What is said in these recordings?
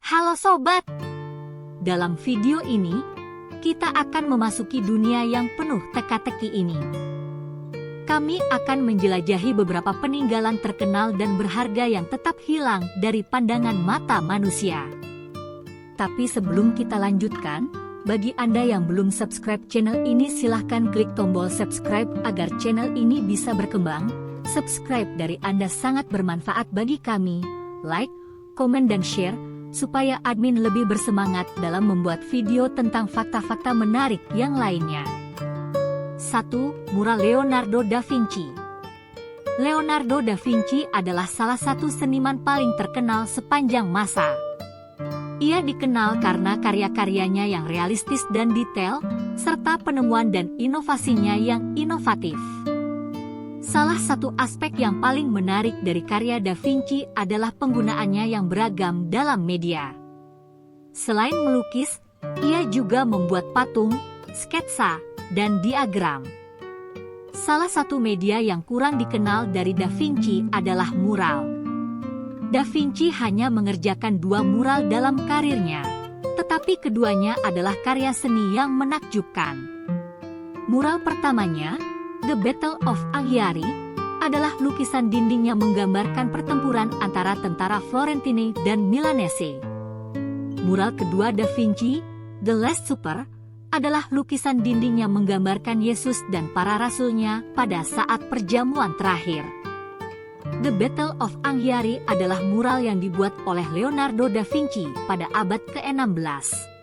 Halo sobat, dalam video ini kita akan memasuki dunia yang penuh teka-teki ini. Kami akan menjelajahi beberapa peninggalan terkenal dan berharga yang tetap hilang dari pandangan mata manusia. Tapi sebelum kita lanjutkan, bagi Anda yang belum subscribe channel ini silahkan klik tombol subscribe agar channel ini bisa berkembang. Subscribe dari Anda sangat bermanfaat bagi kami. Like, komen dan share, supaya admin lebih bersemangat dalam membuat video tentang fakta-fakta menarik yang lainnya. 1. Mural Leonardo da Vinci. Leonardo da Vinci adalah salah satu seniman paling terkenal sepanjang masa. Ia dikenal karena karya-karyanya yang realistis dan detail, serta penemuan dan inovasinya yang inovatif. Salah satu aspek yang paling menarik dari karya Da Vinci adalah penggunaannya yang beragam dalam media. Selain melukis, ia juga membuat patung, sketsa, dan diagram. Salah satu media yang kurang dikenal dari Da Vinci adalah mural. Da Vinci hanya mengerjakan 2 mural dalam karirnya, tetapi keduanya adalah karya seni yang menakjubkan. Mural pertamanya, The Battle of Anghiari, adalah lukisan dinding yang menggambarkan pertempuran antara tentara Florentine dan Milanese. Mural kedua Da Vinci, The Last Supper, adalah lukisan dinding yang menggambarkan Yesus dan para rasulnya pada saat perjamuan terakhir. The Battle of Anghiari adalah mural yang dibuat oleh Leonardo da Vinci pada abad ke-16.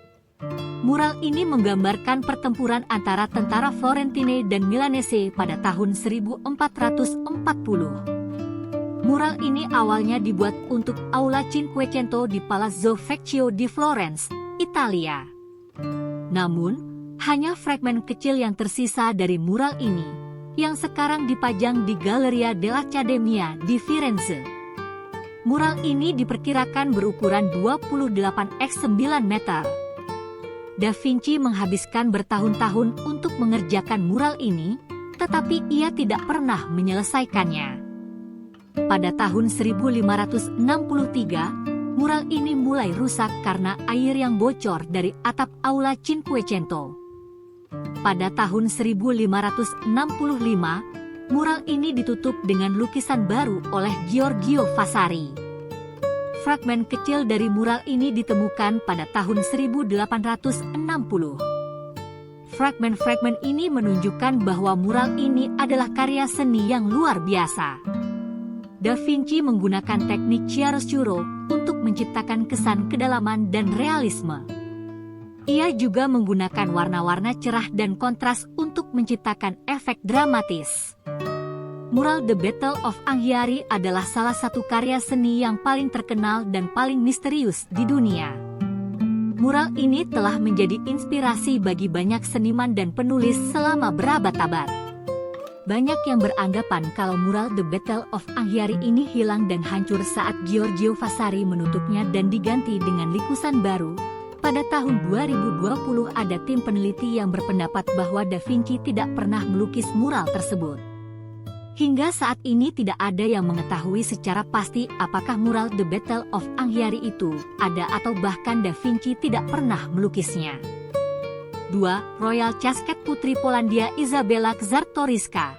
Mural ini menggambarkan pertempuran antara tentara Florentine dan Milanese pada tahun 1440. Mural ini awalnya dibuat untuk Aula Cinquecento di Palazzo Vecchio di Florence, Italia. Namun, hanya fragmen kecil yang tersisa dari mural ini, yang sekarang dipajang di Galleria dell'Accademia di Firenze. Mural ini diperkirakan berukuran 28x9 meter. Da Vinci menghabiskan bertahun-tahun untuk mengerjakan mural ini, tetapi ia tidak pernah menyelesaikannya. Pada tahun 1563, mural ini mulai rusak karena air yang bocor dari atap Aula Cinquecento. Pada tahun 1565, mural ini ditutup dengan lukisan baru oleh Giorgio Vasari. Fragmen kecil dari mural ini ditemukan pada tahun 1860. Fragmen-fragmen ini menunjukkan bahwa mural ini adalah karya seni yang luar biasa. Da Vinci menggunakan teknik chiaroscuro untuk menciptakan kesan kedalaman dan realisme. Ia juga menggunakan warna-warna cerah dan kontras untuk menciptakan efek dramatis. Mural The Battle of Anghiari adalah salah satu karya seni yang paling terkenal dan paling misterius di dunia. Mural ini telah menjadi inspirasi bagi banyak seniman dan penulis selama berabad-abad. Banyak yang beranggapan kalau mural The Battle of Anghiari ini hilang dan hancur saat Giorgio Vasari menutupnya dan diganti dengan lukisan baru. Pada tahun 2020 ada tim peneliti yang berpendapat bahwa Da Vinci tidak pernah melukis mural tersebut. Hingga saat ini tidak ada yang mengetahui secara pasti apakah mural The Battle of Anghiari itu ada atau bahkan Da Vinci tidak pernah melukisnya. 2. Royal Casket Putri Polandia Izabela Czartoryska.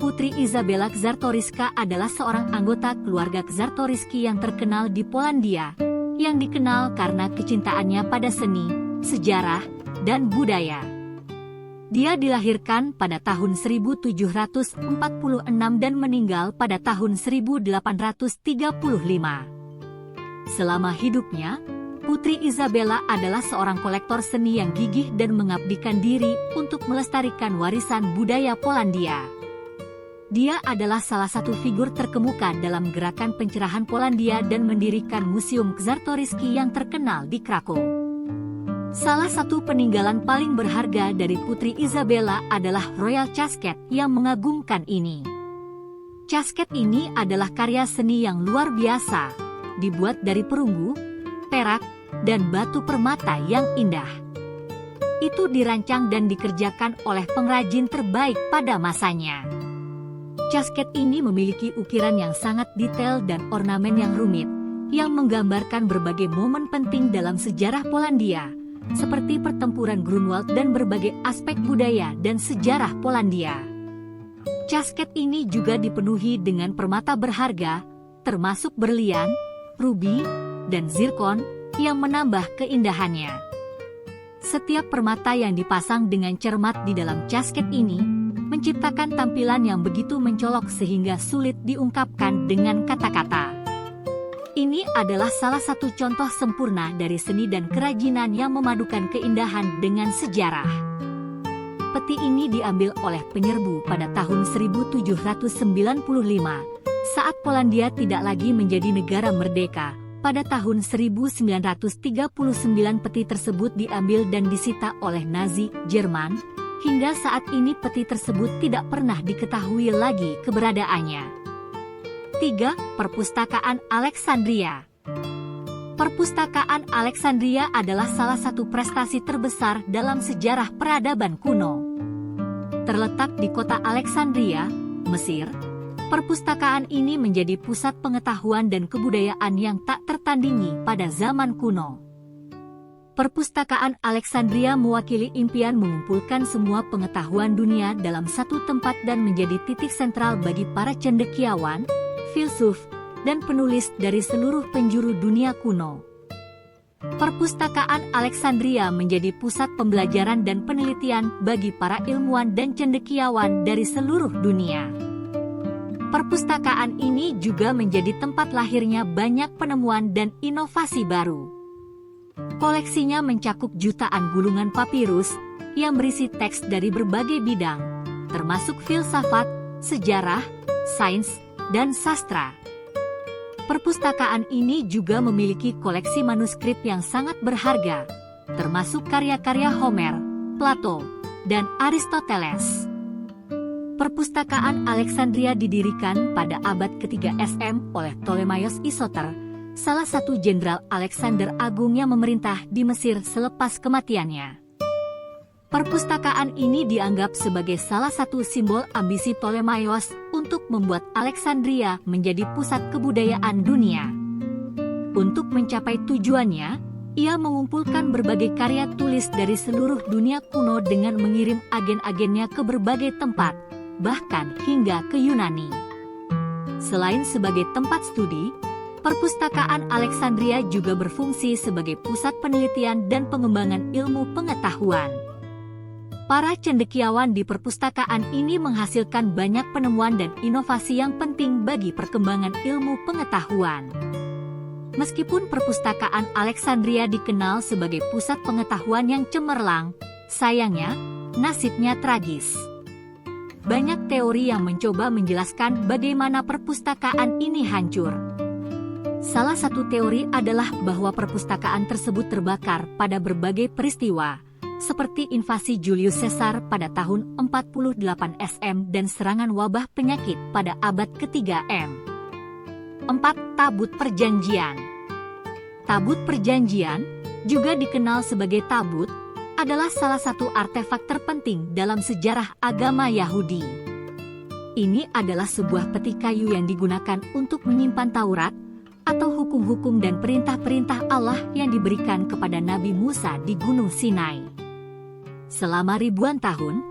Putri Izabela Czartoryska adalah seorang anggota keluarga Czartoryski yang terkenal di Polandia, yang dikenal karena kecintaannya pada seni, sejarah, dan budaya. Dia dilahirkan pada tahun 1746 dan meninggal pada tahun 1835. Selama hidupnya, Putri Izabela adalah seorang kolektor seni yang gigih dan mengabdikan diri untuk melestarikan warisan budaya Polandia. Dia adalah salah satu figur terkemuka dalam gerakan pencerahan Polandia dan mendirikan Museum Czartoryski yang terkenal di Krakow. Salah satu peninggalan paling berharga dari Putri Izabela adalah Royal Casket yang mengagumkan ini. Casket ini adalah karya seni yang luar biasa, dibuat dari perunggu, perak, dan batu permata yang indah. Itu dirancang dan dikerjakan oleh pengrajin terbaik pada masanya. Casket ini memiliki ukiran yang sangat detail dan ornamen yang rumit, yang menggambarkan berbagai momen penting dalam sejarah Polandia, seperti pertempuran Grunwald dan berbagai aspek budaya dan sejarah Polandia. Casket ini juga dipenuhi dengan permata berharga, termasuk berlian, rubi, dan zirkon yang menambah keindahannya. Setiap permata yang dipasang dengan cermat di dalam casket ini menciptakan tampilan yang begitu mencolok sehingga sulit diungkapkan dengan kata-kata. Ini adalah salah satu contoh sempurna dari seni dan kerajinan yang memadukan keindahan dengan sejarah. Peti ini diambil oleh penyerbu pada tahun 1795, saat Polandia tidak lagi menjadi negara merdeka. Pada tahun 1939 peti tersebut diambil dan disita oleh Nazi Jerman. Hingga saat ini peti tersebut tidak pernah diketahui lagi keberadaannya. 3. Perpustakaan Alexandria. Perpustakaan Alexandria adalah salah satu prestasi terbesar dalam sejarah peradaban kuno. Terletak di kota Alexandria, Mesir, perpustakaan ini menjadi pusat pengetahuan dan kebudayaan yang tak tertandingi pada zaman kuno. Perpustakaan Alexandria mewakili impian mengumpulkan semua pengetahuan dunia dalam satu tempat dan menjadi titik sentral bagi para cendekiawan, filsuf, dan penulis dari seluruh penjuru dunia kuno. Perpustakaan Alexandria menjadi pusat pembelajaran dan penelitian bagi para ilmuwan dan cendekiawan dari seluruh dunia. Perpustakaan ini juga menjadi tempat lahirnya banyak penemuan dan inovasi baru. Koleksinya mencakup jutaan gulungan papirus yang berisi teks dari berbagai bidang, termasuk filsafat, sejarah, sains, dan sastra. Perpustakaan ini juga memiliki koleksi manuskrip yang sangat berharga, termasuk karya-karya Homer, Plato, dan Aristoteles. Perpustakaan Alexandria didirikan pada abad ke-3 SM oleh Ptolemaios Isoter, salah satu jenderal Alexander Agung yang memerintah di Mesir selepas kematiannya. Perpustakaan ini dianggap sebagai salah satu simbol ambisi Ptolemaios untuk membuat Alexandria menjadi pusat kebudayaan dunia. Untuk mencapai tujuannya, ia mengumpulkan berbagai karya tulis dari seluruh dunia kuno dengan mengirim agen-agennya ke berbagai tempat, bahkan hingga ke Yunani. Selain sebagai tempat studi, Perpustakaan Alexandria juga berfungsi sebagai pusat penelitian dan pengembangan ilmu pengetahuan. Para cendekiawan di perpustakaan ini menghasilkan banyak penemuan dan inovasi yang penting bagi perkembangan ilmu pengetahuan. Meskipun perpustakaan Alexandria dikenal sebagai pusat pengetahuan yang cemerlang, sayangnya, nasibnya tragis. Banyak teori yang mencoba menjelaskan bagaimana perpustakaan ini hancur. Salah satu teori adalah bahwa perpustakaan tersebut terbakar pada berbagai peristiwa, seperti invasi Julius Caesar pada tahun 48 SM dan serangan wabah penyakit pada abad ke-3 M. 4. Tabut Perjanjian. Tabut Perjanjian, juga dikenal sebagai tabut, adalah salah satu artefak terpenting dalam sejarah agama Yahudi. Ini adalah sebuah peti kayu yang digunakan untuk menyimpan Taurat, atau hukum-hukum dan perintah-perintah Allah yang diberikan kepada Nabi Musa di Gunung Sinai. Selama ribuan tahun,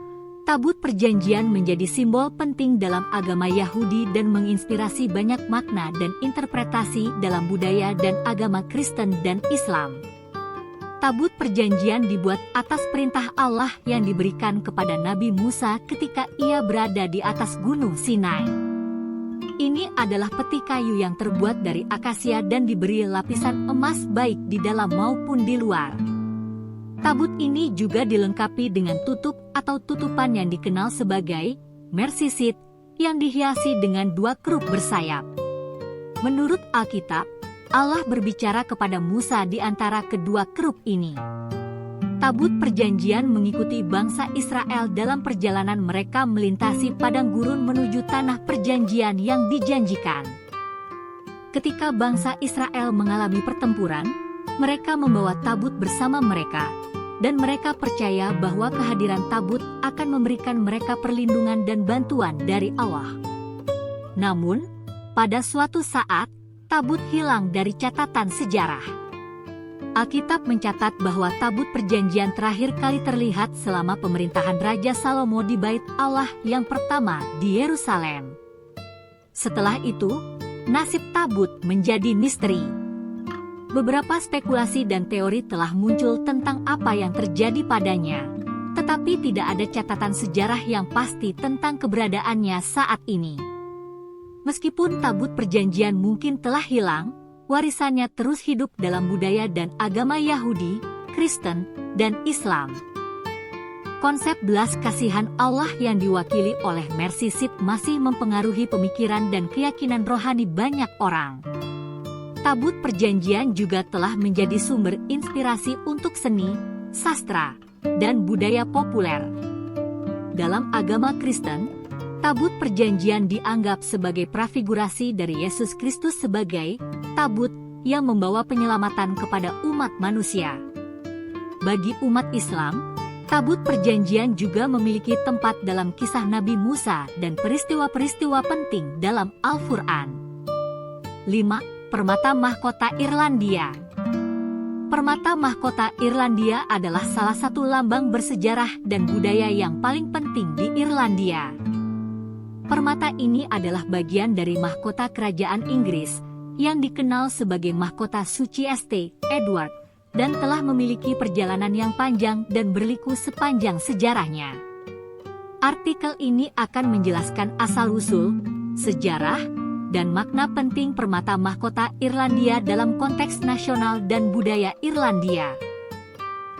tabut perjanjian menjadi simbol penting dalam agama Yahudi dan menginspirasi banyak makna dan interpretasi dalam budaya dan agama Kristen dan Islam. Tabut perjanjian dibuat atas perintah Allah yang diberikan kepada Nabi Musa ketika ia berada di atas Gunung Sinai. Ini adalah peti kayu yang terbuat dari akasia dan diberi lapisan emas baik di dalam maupun di luar. Tabut ini juga dilengkapi dengan tutup atau tutupan yang dikenal sebagai mersisit yang dihiasi dengan 2 kerup bersayap. Menurut Alkitab, Allah berbicara kepada Musa di antara kedua kerup ini. Tabut perjanjian mengikuti bangsa Israel dalam perjalanan mereka melintasi padang gurun menuju tanah perjanjian yang dijanjikan. Ketika bangsa Israel mengalami pertempuran, mereka membawa tabut bersama mereka, dan mereka percaya bahwa kehadiran tabut akan memberikan mereka perlindungan dan bantuan dari Allah. Namun, pada suatu saat, tabut hilang dari catatan sejarah. Alkitab mencatat bahwa tabut perjanjian terakhir kali terlihat selama pemerintahan Raja Salomo di Bait Allah yang pertama di Yerusalem. Setelah itu, nasib tabut menjadi misteri. Beberapa spekulasi dan teori telah muncul tentang apa yang terjadi padanya, tetapi tidak ada catatan sejarah yang pasti tentang keberadaannya saat ini. Meskipun tabut perjanjian mungkin telah hilang, warisannya terus hidup dalam budaya dan agama Yahudi, Kristen, dan Islam. Konsep belas kasihan Allah yang diwakili oleh Mercy Seat masih mempengaruhi pemikiran dan keyakinan rohani banyak orang. Tabut perjanjian juga telah menjadi sumber inspirasi untuk seni, sastra, dan budaya populer. Dalam agama Kristen, tabut perjanjian dianggap sebagai prafigurasi dari Yesus Kristus sebagai tabut yang membawa penyelamatan kepada umat manusia. Bagi umat Islam, tabut perjanjian juga memiliki tempat dalam kisah Nabi Musa dan peristiwa-peristiwa penting dalam Al-Quran. 5. Permata Mahkota Irlandia. Permata mahkota Irlandia adalah salah satu lambang bersejarah dan budaya yang paling penting di Irlandia. Permata ini adalah bagian dari mahkota kerajaan Inggris yang dikenal sebagai mahkota suci St. Edward dan telah memiliki perjalanan yang panjang dan berliku sepanjang sejarahnya. Artikel ini akan menjelaskan asal-usul, sejarah, dan makna penting permata mahkota Irlandia dalam konteks nasional dan budaya Irlandia.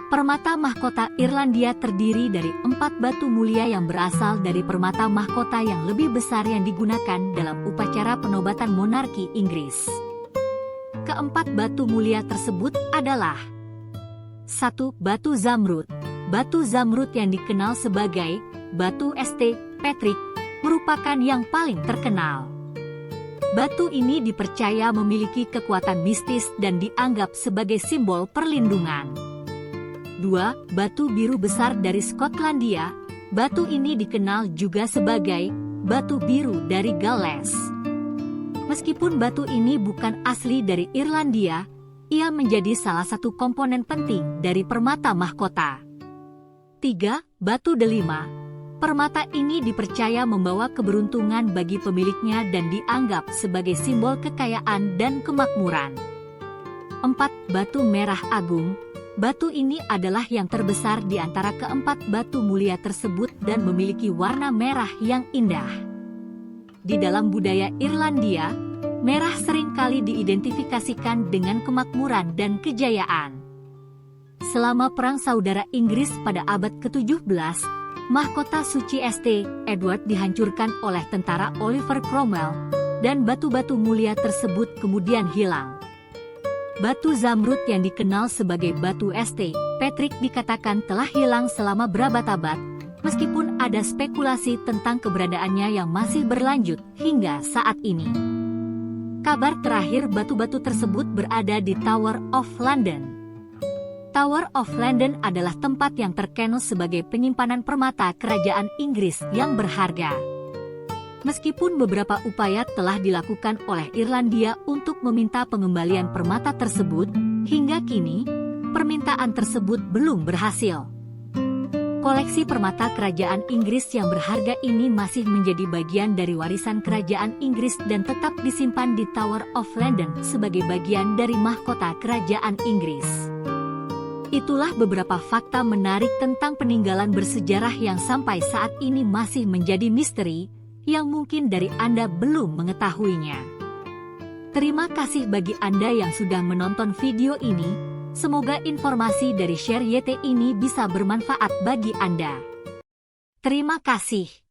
Permata mahkota Irlandia terdiri dari 4 batu mulia yang berasal dari permata mahkota yang lebih besar yang digunakan dalam upacara penobatan monarki Inggris. Keempat batu mulia tersebut adalah 1. Batu Zamrud. Batu Zamrud yang dikenal sebagai batu St. Patrick merupakan yang paling terkenal. Batu ini dipercaya memiliki kekuatan mistis dan dianggap sebagai simbol perlindungan. 2. Batu biru besar dari Skotlandia. Batu ini dikenal juga sebagai batu biru dari Gales. Meskipun batu ini bukan asli dari Irlandia, ia menjadi salah satu komponen penting dari permata mahkota. 3. Batu delima. Permata ini dipercaya membawa keberuntungan bagi pemiliknya dan dianggap sebagai simbol kekayaan dan kemakmuran. 4. Batu merah agung. Batu ini adalah yang terbesar di antara keempat batu mulia tersebut dan memiliki warna merah yang indah. Di dalam budaya Irlandia, merah seringkali diidentifikasikan dengan kemakmuran dan kejayaan. Selama Perang Saudara Inggris pada abad ke-17, mahkota suci St. Edward dihancurkan oleh tentara Oliver Cromwell, dan batu-batu mulia tersebut kemudian hilang. Batu Zamrud yang dikenal sebagai batu St. Patrick dikatakan telah hilang selama berabad-abad, meskipun ada spekulasi tentang keberadaannya yang masih berlanjut hingga saat ini. Kabar terakhir batu-batu tersebut berada di Tower of London. Tower of London adalah tempat yang terkenal sebagai penyimpanan permata kerajaan Inggris yang berharga. Meskipun beberapa upaya telah dilakukan oleh Irlandia untuk meminta pengembalian permata tersebut, hingga kini, permintaan tersebut belum berhasil. Koleksi permata kerajaan Inggris yang berharga ini masih menjadi bagian dari warisan kerajaan Inggris dan tetap disimpan di Tower of London sebagai bagian dari mahkota kerajaan Inggris. Itulah beberapa fakta menarik tentang peninggalan bersejarah yang sampai saat ini masih menjadi misteri, yang mungkin dari Anda belum mengetahuinya. Terima kasih bagi Anda yang sudah menonton video ini, semoga informasi dari Share YT ini bisa bermanfaat bagi Anda. Terima kasih.